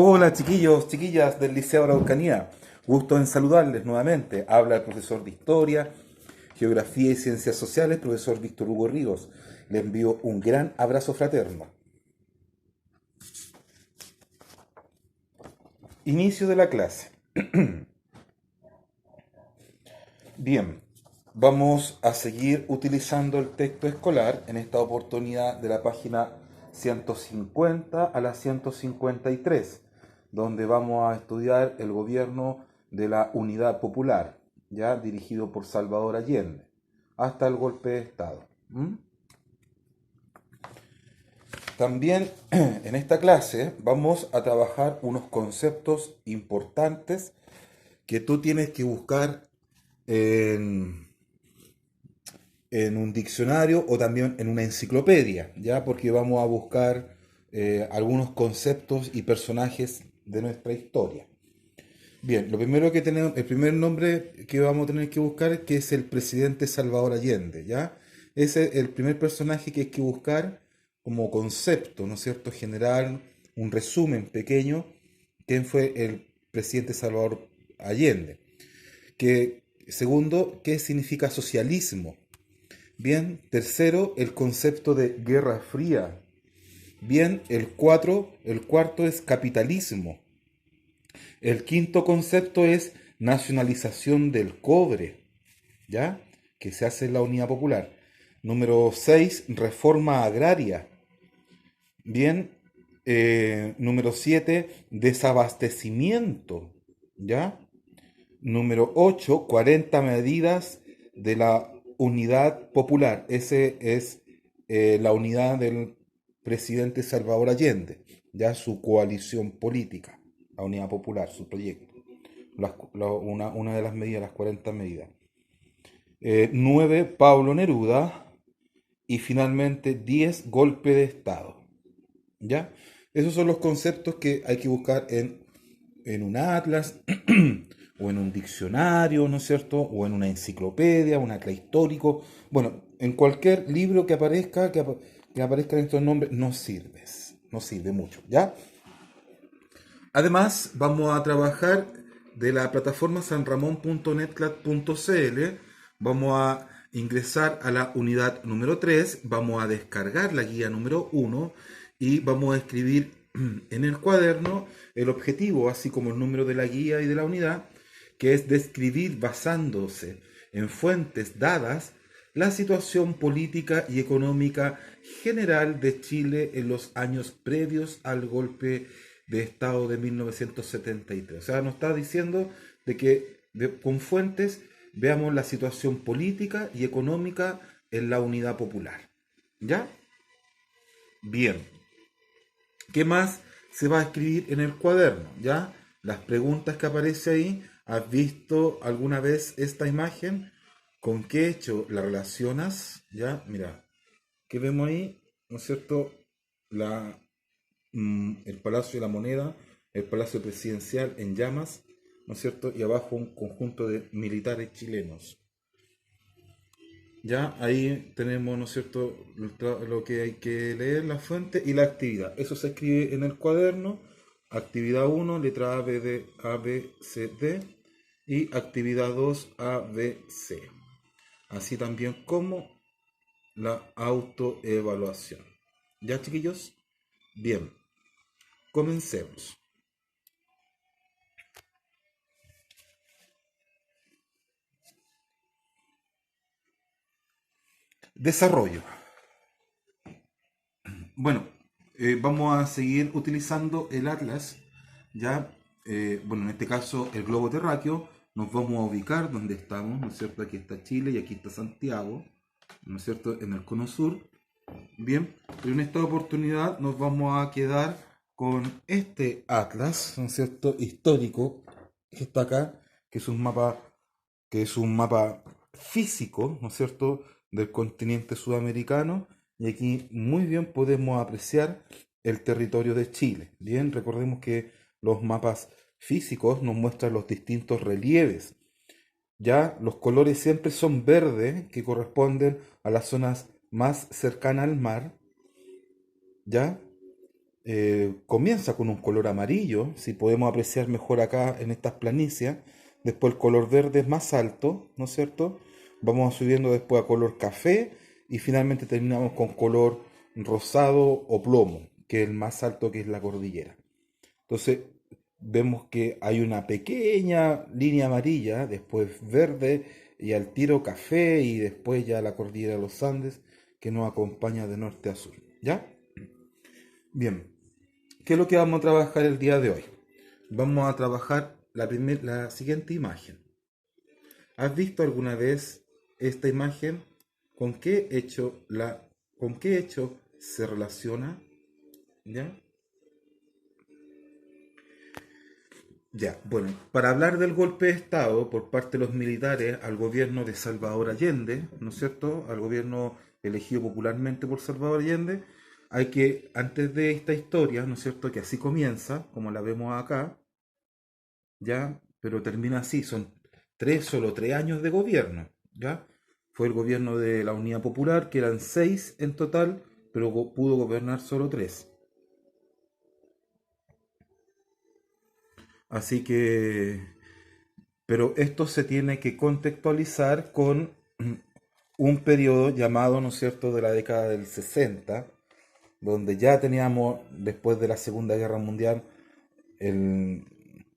Hola chiquillos, chiquillas del Liceo Araucanía. Gusto en saludarles nuevamente. Habla el profesor de Historia, Geografía y Ciencias Sociales, profesor Víctor Hugo Ríos. Le envío un gran abrazo fraterno. Inicio de la clase. Bien, vamos a seguir utilizando el texto escolar, en esta oportunidad de la página 150 a la 153, donde vamos a estudiar el gobierno de la Unidad Popular, ya dirigido por Salvador Allende, hasta el golpe de Estado. También en esta clase vamos a trabajar unos conceptos importantes que tú tienes que buscar en, en un diccionario o también en una enciclopedia, ¿ya? Porque vamos a buscar algunos conceptos y personajes de nuestra historia. Bien, lo primero que tenemos, el primer nombre que vamos a tener que buscar es que es el presidente Salvador Allende, ¿ya? Ese es el primer personaje que hay que buscar como concepto, ¿no es cierto? General, un resumen pequeño, quién fue el presidente Salvador Allende. Que, segundo, ¿qué significa socialismo? Bien, tercero, el concepto de Guerra Fría. Bien, el cuarto es capitalismo. El quinto concepto es nacionalización del cobre, ¿ya? Que se hace en la Unidad Popular. Número 6, reforma agraria. Bien, número 7, desabastecimiento, ¿ya? Número 8, 40 medidas de la Unidad Popular. Ese es la unidad del presidente Salvador Allende, ya su coalición política, la Unidad Popular, su proyecto. Una de las medidas, las 40 medidas. 9, Pablo Neruda. Y finalmente 10, golpe de Estado. ¿Ya? Esos son los conceptos que hay que buscar en un atlas o en un diccionario, ¿no es cierto? O en una enciclopedia, un atlas histórico. Bueno, en cualquier libro que aparezca, que aparezcan estos nombres, no sirve mucho, ¿ya? Además, vamos a trabajar de la plataforma sanramon.netclat.cl. Vamos a ingresar a la unidad número 3, vamos a descargar la guía número 1 y vamos a escribir en el cuaderno el objetivo, así como el número de la guía y de la unidad, que es describir basándose en fuentes dadas la situación política y económica general de Chile en los años previos al golpe de Estado de 1973. O sea, nos está diciendo de que con fuentes veamos la situación política y económica en la Unidad Popular. ¿Ya? Bien. ¿Qué más se va a escribir en el cuaderno? ¿Ya? Las preguntas que aparece ahí. ¿Has visto alguna vez esta imagen? ¿Con qué hecho la relacionas? ¿Ya? Mira, ¿qué vemos ahí? ¿No es cierto? La, el Palacio de la Moneda, el Palacio Presidencial en llamas, ¿no es cierto? Y abajo un conjunto de militares chilenos. Ya ahí tenemos, ¿no es cierto?, lo que hay que leer, la fuente y la actividad. Eso se escribe en el cuaderno. Actividad 1, letra A, B, D, A, B, C, D. Y actividad 2, A, B, C. Así también como la autoevaluación. ¿Ya, chiquillos? Bien, comencemos. Desarrollo. Bueno, vamos a seguir utilizando el atlas, ya, bueno, en este caso el globo terráqueo, nos vamos a ubicar donde estamos, ¿no es cierto? Aquí está Chile y aquí está Santiago, ¿no es cierto? En el cono sur. Bien, pero en esta oportunidad nos vamos a quedar con este atlas, ¿no es cierto? Histórico, que está acá, que es un mapa, que es un mapa físico, ¿no es cierto?, del continente sudamericano, y aquí muy bien podemos apreciar el territorio de Chile. Bien, recordemos que los mapas físicos nos muestran los distintos relieves. Ya los colores siempre son verdes, que corresponden a las zonas más cercanas al mar, ¿ya? comienza con un color amarillo, si podemos apreciar mejor acá en estas planicies. Después el color verde es más alto, ¿no es cierto? Vamos subiendo después a color café y finalmente terminamos con color rosado o plomo, que es el más alto, que es la cordillera. Entonces vemos que hay una pequeña línea amarilla, después verde y al tiro café y después ya la cordillera de los Andes que nos acompaña de norte a sur. ¿Ya? Bien, ¿qué es lo que vamos a trabajar el día de hoy? Vamos a trabajar la siguiente imagen. ¿Has visto alguna vez esta imagen? ¿Con qué hecho se relaciona? ¿Ya? Ya, bueno, para hablar del golpe de Estado por parte de los militares al gobierno de Salvador Allende, ¿no es cierto? Al gobierno elegido popularmente por Salvador Allende, hay que, antes de esta historia, ¿no es cierto? Que así comienza, como la vemos acá, ¿ya? Pero termina así, son solo 3 años de gobierno, ¿ya? Fue el gobierno de la Unidad Popular, que eran 6 en total, pero pudo gobernar solo 3. Así que, pero esto se tiene que contextualizar con un periodo llamado, ¿no es cierto?, de la década del 60, donde ya teníamos, después de la Segunda Guerra Mundial, el-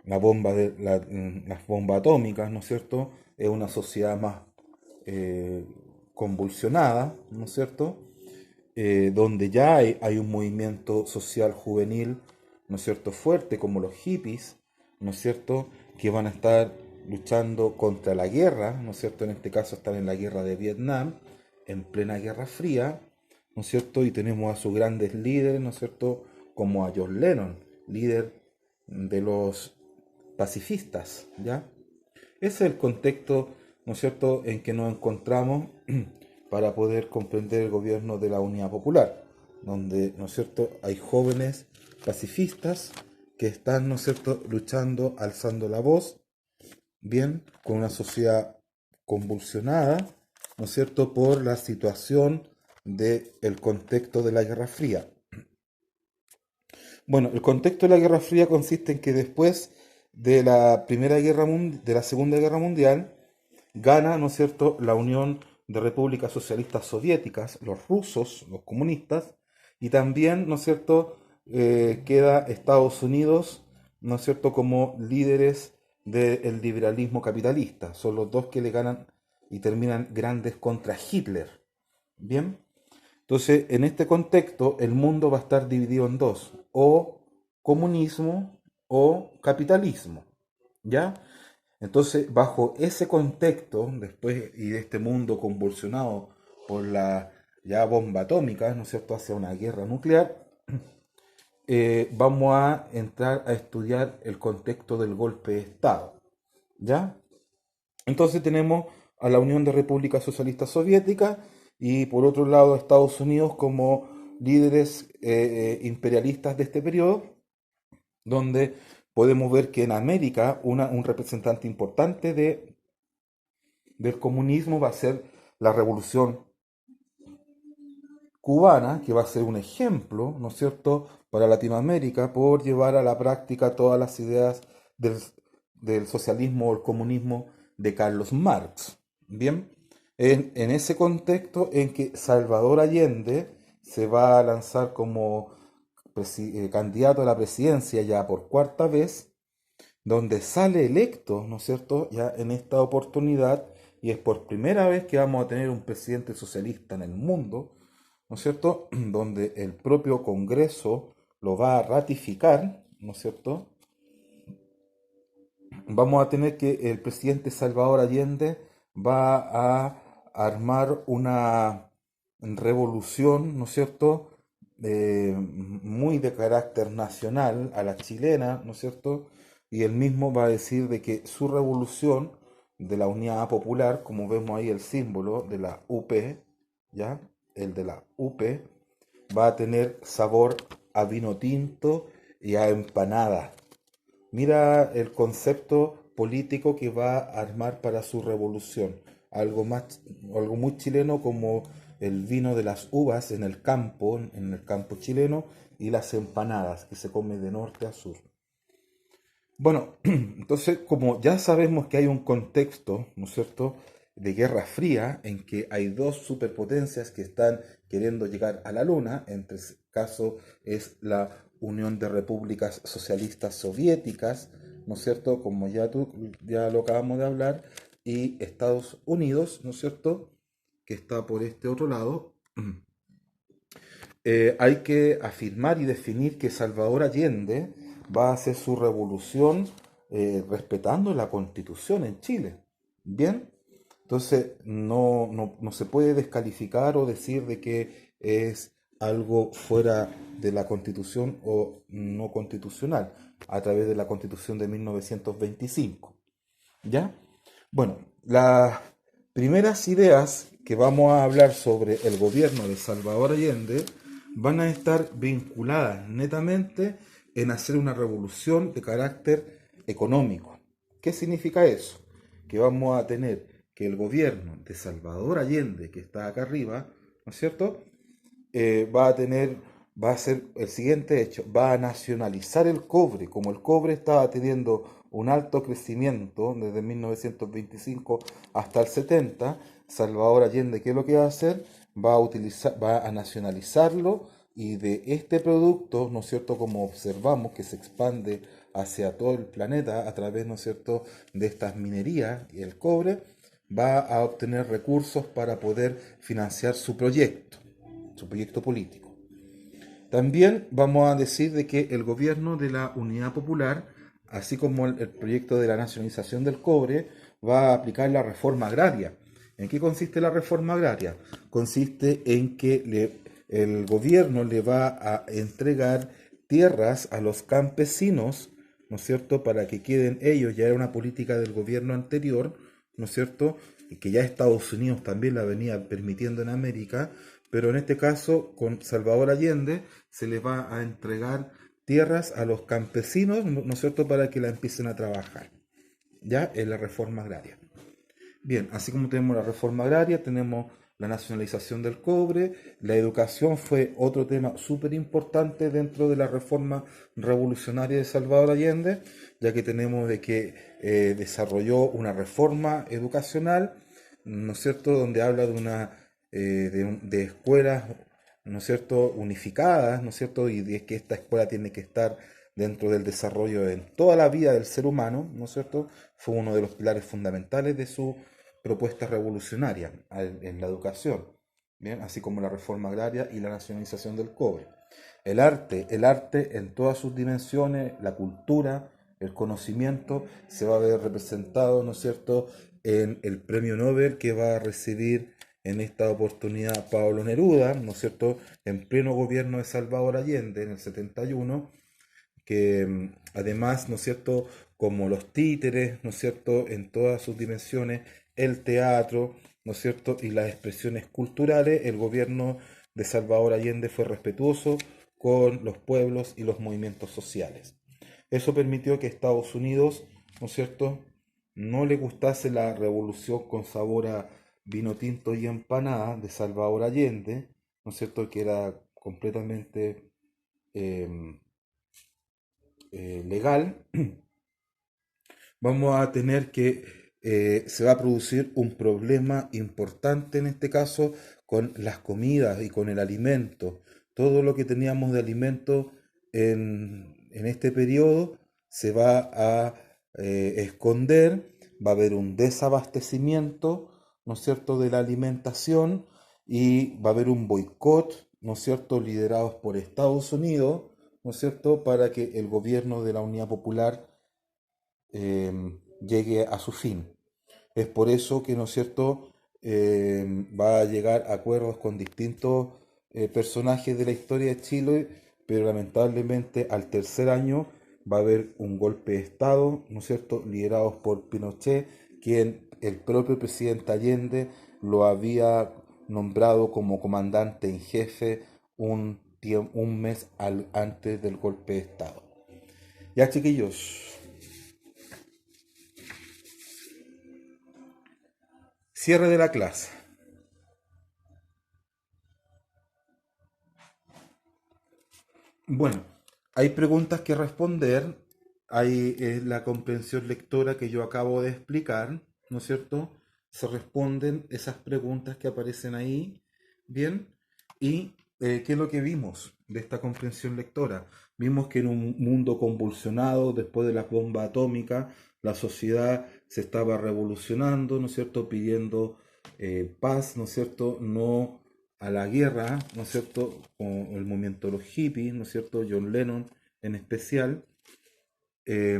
las bombas atómicas, ¿no es cierto? Es una sociedad más eh, convulsionada, ¿no es cierto? Donde ya hay un movimiento social juvenil, ¿no es cierto?, fuerte, como los hippies, ¿no es cierto?, que van a estar luchando contra la guerra, ¿no es cierto?, en este caso están en la guerra de Vietnam, en plena Guerra Fría, ¿no es cierto?, y tenemos a sus grandes líderes, ¿no es cierto?, como a John Lennon, líder de los pacifistas, ¿ya? Ese es el contexto, ¿no es cierto?, en que nos encontramos para poder comprender el gobierno de la Unidad Popular, donde, ¿no es cierto?, hay jóvenes pacifistas que están, ¿no es cierto?, luchando, alzando la voz, bien, con una sociedad convulsionada, ¿no es cierto?, por la situación del contexto de la Guerra Fría. Bueno, el contexto de la Guerra Fría consiste en que después de la de la Segunda Guerra Mundial, gana, ¿no es cierto?, la Unión de Repúblicas Socialistas Soviéticas, los rusos, los comunistas, y también, ¿no es cierto?, queda Estados Unidos, ¿no es cierto?, como líderes del liberalismo capitalista. Son los dos que le ganan y terminan grandes contra Hitler. Bien, entonces en este contexto el mundo va a estar dividido en dos, o comunismo o capitalismo. ¿Ya? Entonces, bajo ese contexto, después y de este mundo convulsionado por la ya bomba atómica, ¿no es cierto?, hacia una guerra nuclear, vamos a entrar a estudiar el contexto del golpe de Estado, ¿ya? Entonces tenemos a la Unión de Repúblicas Socialistas Soviéticas y por otro lado a Estados Unidos como líderes imperialistas de este periodo, donde podemos ver que en América un representante importante del comunismo va a ser la revolución cubana, que va a ser un ejemplo, ¿no es cierto?, para Latinoamérica por llevar a la práctica todas las ideas del, del socialismo o el comunismo de Carlos Marx. Bien, en ese contexto en que Salvador Allende se va a lanzar como candidato a la presidencia ya por cuarta vez, donde sale electo, ¿no es cierto?, ya en esta oportunidad, y es por primera vez que vamos a tener un presidente socialista en el mundo, ¿no es cierto?, donde el propio Congreso lo va a ratificar, ¿no es cierto? Vamos a tener que el presidente Salvador Allende va a armar una revolución, ¿no es cierto?, muy de carácter nacional a la chilena, ¿no es cierto? Y él mismo va a decir de que su revolución de la Unidad Popular, como vemos ahí el símbolo de la UP, ¿ya? El de la UP, va a tener sabor a vino tinto y a empanada. Mira el concepto político que va a armar para su revolución. Algo más, algo muy chileno como el vino de las uvas en el campo chileno, y las empanadas, que se come de norte a sur. Bueno, entonces, como ya sabemos que hay un contexto, ¿no es cierto?, de Guerra Fría, en que hay dos superpotencias que están queriendo llegar a la Luna, entre ese caso es la Unión de Repúblicas Socialistas Soviéticas, ¿no es cierto?, como ya lo acabamos de hablar, y Estados Unidos, ¿no es cierto?, que está por este otro lado. Hay que afirmar y definir que Salvador Allende va a hacer su revolución respetando la Constitución en Chile. ¿Bien? Entonces, no se puede descalificar o decir de que es algo fuera de la Constitución o no constitucional, a través de la Constitución de 1925. ¿Ya? Bueno, las primeras ideas que vamos a hablar sobre el gobierno de Salvador Allende van a estar vinculadas netamente en hacer una revolución de carácter económico. ¿Qué significa eso? Que vamos a tener que el gobierno de Salvador Allende, que está acá arriba, ¿no es cierto?, va a ser el siguiente hecho, va a nacionalizar el cobre. Como el cobre estaba teniendo un alto crecimiento desde 1925 hasta el 70, Salvador Allende, ¿qué es lo que va a hacer? Va a nacionalizarlo, y de este producto, ¿no es cierto?, como observamos que se expande hacia todo el planeta a través, ¿no es cierto?, de estas minerías y el cobre, va a obtener recursos para poder financiar su proyecto político. También vamos a decir de que el gobierno de la Unidad Popular, así como el proyecto de la nacionalización del cobre, va a aplicar la reforma agraria. ¿En qué consiste la reforma agraria? Consiste en que el gobierno le va a entregar tierras a los campesinos, ¿no es cierto?, para que queden ellos. Ya era una política del gobierno anterior, ¿no es cierto?, y que ya Estados Unidos también la venía permitiendo en América, pero en este caso, con Salvador Allende, se les va a entregar tierras a los campesinos, ¿no es cierto?, para que la empiecen a trabajar, ya en la reforma agraria. Bien, así como tenemos la reforma agraria, tenemos la nacionalización del cobre. La educación fue otro tema súper importante dentro de la reforma revolucionaria de Salvador Allende, ya que tenemos de que desarrolló una reforma educacional, ¿no es cierto?, donde habla de de escuelas, ¿no es cierto?, unificadas, ¿no es cierto?, y de que esta escuela tiene que estar dentro del desarrollo en toda la vida del ser humano, ¿no es cierto? Fue uno de los pilares fundamentales de su propuesta revolucionaria en la educación, ¿bien?, así como la reforma agraria y la nacionalización del cobre. El arte en todas sus dimensiones, la cultura, el conocimiento, se va a ver representado, ¿no es cierto?, en el premio Nobel que va a recibir en esta oportunidad Pablo Neruda, ¿no es cierto?, en pleno gobierno de Salvador Allende en el 71, que además, ¿no es cierto?, como los títeres, ¿no es cierto?, en todas sus dimensiones, el teatro, ¿no es cierto?, y las expresiones culturales, el gobierno de Salvador Allende fue respetuoso con los pueblos y los movimientos sociales. Eso permitió que Estados Unidos, ¿no es cierto?, no le gustase la revolución con sabor a vino tinto y empanada de Salvador Allende, ¿no es cierto?, que era completamente eh, legal. Vamos a tener que se va a producir un problema importante en este caso con las comidas y con el alimento. Todo lo que teníamos de alimento en este periodo se va a esconder, va a haber un desabastecimiento, ¿no es cierto?, de la alimentación, y va a haber un boicot, ¿no es cierto?, liderados por Estados Unidos, ¿no es cierto?, para que el gobierno de la Unidad Popular llegue a su fin. Es por eso que, ¿no es cierto?, va a llegar a acuerdos con distintos personajes de la historia de Chile, pero lamentablemente al tercer año va a haber un golpe de Estado, ¿no es cierto?, liderados por Pinochet, quien el propio presidente Allende lo había nombrado como comandante en jefe un mes antes del golpe de Estado. Ya, chiquillos, cierre de la clase. Bueno, hay preguntas que responder, hay la comprensión lectora que yo acabo de explicar, ¿no es cierto? Se responden esas preguntas que aparecen ahí, ¿bien? ¿Y qué es lo que vimos de esta comprensión lectora? Vimos que en un mundo convulsionado después de la bomba atómica, la sociedad se estaba revolucionando, ¿no es cierto? Pidiendo paz, ¿no es cierto? No a la guerra, ¿no es cierto?, con el movimiento de los hippies, ¿no es cierto?, John Lennon en especial, eh,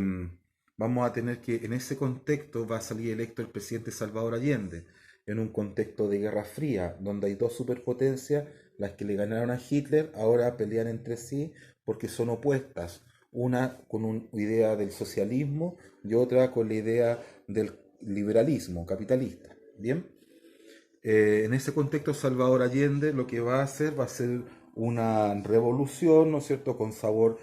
vamos a tener que, en ese contexto va a salir electo el presidente Salvador Allende, en un contexto de Guerra Fría, donde hay dos superpotencias, las que le ganaron a Hitler, ahora pelean entre sí porque son opuestas, una con una idea del socialismo y otra con la idea del liberalismo capitalista, ¿bien? En ese contexto, Salvador Allende lo que va a ser una revolución, ¿no es cierto?, con sabor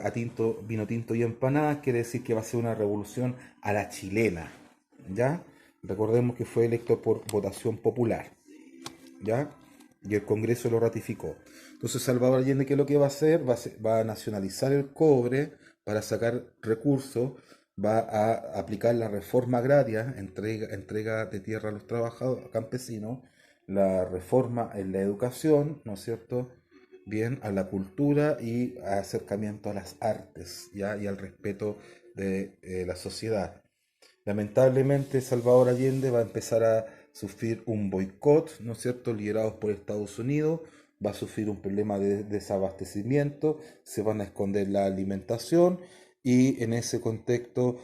a tinto, vino tinto y empanadas, quiere decir que va a ser una revolución a la chilena, ¿ya? Recordemos que fue electo por votación popular, ¿ya? Y el Congreso lo ratificó. Entonces, Salvador Allende, ¿qué es lo que va a hacer? Va a nacionalizar el cobre para sacar recursos, va a aplicar la reforma agraria, entrega de tierra a los trabajadores campesinos, la reforma en la educación, ¿no es cierto? Bien, a la cultura y acercamiento a las artes, ¿ya? Y al respeto de la sociedad. Lamentablemente, Salvador Allende va a empezar a sufrir un boicot, ¿no es cierto?, liderado por Estados Unidos, va a sufrir un problema de desabastecimiento, se van a esconder la alimentación y en ese contexto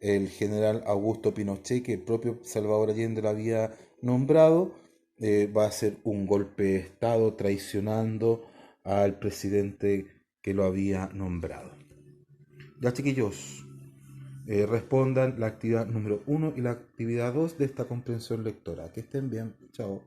el general Augusto Pinochet, que el propio Salvador Allende lo había nombrado, va a hacer un golpe de Estado traicionando al presidente que lo había nombrado. Ya, chiquillos, respondan la actividad número 1 y la actividad 2 de esta comprensión lectora. Que estén bien. Chao.